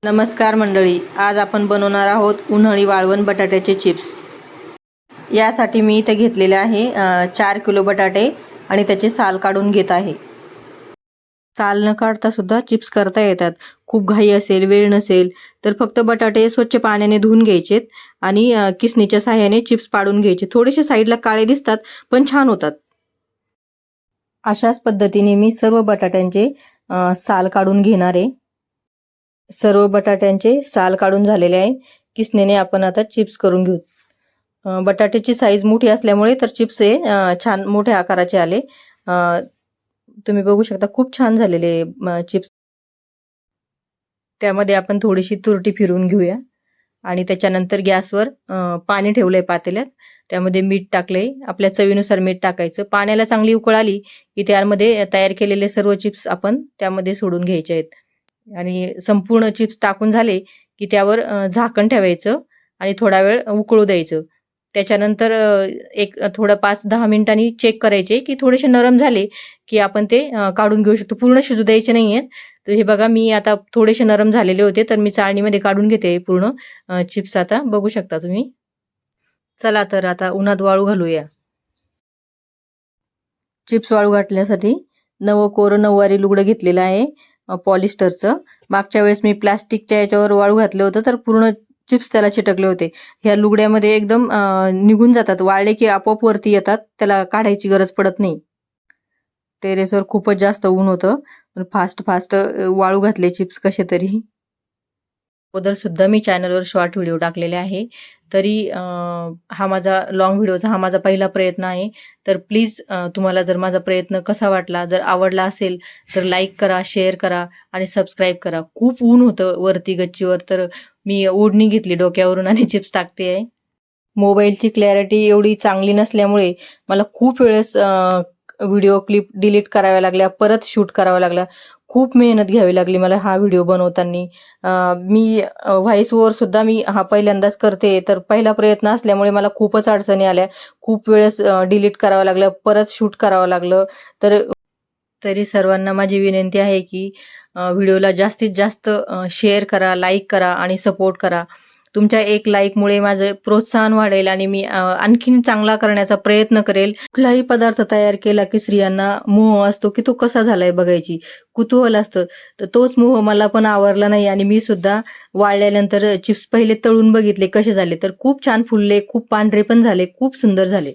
नमस्कार मंडळी, आज आपण बनवणार आहोत उन्हाळी वाळवण बटाट्याचे चिप्स। यासाठी मी इथे घेतलेले आहे 4 किलो बटाटे आणि त्याचे साल काढून घेत आहे। साल न काढता सुद्धा चिप्स करता येतात। खूप घाई असेल, वेळ नसेल तर फक्त बटाटे स्वच्छ पाण्याने धुवून घ्यायचेत आणि किसणीच्या सहाय्याने चिप्स पाडून घ्यायचे। थोडेसे साईडला काळे दिसतात पण छान होतात। अशाच पद्धतीने मी सर्व बटाट्यांचे साल काढून घेणार आहे। सर्व बटाट्यांचे साल काढून झालेले आहे। किसणीने आपण आता चिप्स करून घेऊ। बटाट्याची साईज मोठी असल्यामुळे तर चिप्स हे छान मोठ्या आकाराचे आले। तुम्ही बघू शकता खूप छान झालेले चिप्स। त्यामध्ये आपण थोडीशी तुरटी फिरवून घेऊया आणि त्याच्यानंतर गॅसवर पाणी ठेवलंय पातेल्यात। त्यामध्ये मीठ टाकलंय, आपल्या चवीनुसार मीठ टाकायचं। पाण्याला चांगली उकळ आली की त्यामध्ये तयार केलेले सर्व चिप्स आपण त्यामध्ये सोडून घ्यायचे आहेत आणि संपूर्ण चिप्स टाकून झाले की त्यावर झाकण ठेवायचं आणि थोडा वेळ उकळू द्यायचं। त्याच्यानंतर एक थोडं 5-10 मिनिटांनी चेक करायचे की थोडेसे नरम झाले की आपण ते काढून घेऊ शकतो। पूर्ण शिजू द्यायचे नाहीयेत। तर हे बघा, मी आता थोडेसे नरम झालेले होते तर मी चाळणीमध्ये काढून घेते पूर्ण चिप्स। आता बघू शकता तुम्ही। चला तर आता उन्हात वाळू घालूया। चिप्स वाळू घातल्यासाठी कोरं नऊवारी लुगडं घेतलेलं आहे पॉलिस्टरचं। मागच्या वेळेस मी प्लास्टिकच्या याच्यावर वाळू घातलं होतं तर पूर्ण चिप्स त्याला चिटकले होते। ह्या लुगड्यामध्ये एकदम निघून जातात, वाळले की आपोआप वरती येतात, त्याला काढायची गरज पडत नाही। टेरेसवर खूपच जास्त ऊन होतं पण फास्ट वाळू घातले चिप्स कसे तरी। अगोदर सुद्धा मी चॅनलवर शॉर्ट व्हिडिओ टाकलेले आहे, तरी हा माझा लॉंग व्हिडिओचा हा माझा पहिला प्रयत्न आहे। तर प्लीज तुम्हाला जर माझा प्रयत्न कसा वाटला, जर आवडला असेल तर लाईक करा, शेअर करा आणि सबस्क्राईब करा। खूप ऊन होतं वरती गच्चीवर तर मी ओढणी घेतली डोक्यावरून आणि चिप्स टाकते आहे। मोबाईलची क्लॅरिटी एवढी चांगली नसल्यामुळे मला खूप वेळेस व्हिडिओ क्लिप डिलीट कराव्या लागल्या, परत शूट कराव्या लागल्या। खूप मेहनत घ्यावी लागली मला हा व्हिडिओ बनवताना। मी व्हॉइस ओव्हर सुद्धा मी हा पहिल्यांदाच करते, तर पहिला प्रयत्न असल्यामुळे मला खूपच अडचणी आल्या। खूप वेळेस डिलीट करावं लागलं, परत शूट करावं लागलं। तरी सर्वांना माझी विनंती आहे की व्हिडिओला जास्तीत जास्त शेअर करा, लाईक करा आणि सपोर्ट करा। तुमच्या एक लाईकमुळे माझं प्रोत्साहन वाढेल आणि मी आणखीन चांगला करण्याचा प्रयत्न करेल। कुठलाही पदार्थ तयार केला की स्त्रियांना मोह असतो की तो कसा झालाय बघायची, कुतूहल असतं। तर तोच मोह मला पण आवरला नाही आणि मी सुद्धा वाळल्यानंतर चिप्स पहिले तळून बघितले कसे झाले, तर खूप छान फुलले, खूप पांढरे पण झाले, खूप सुंदर झाले।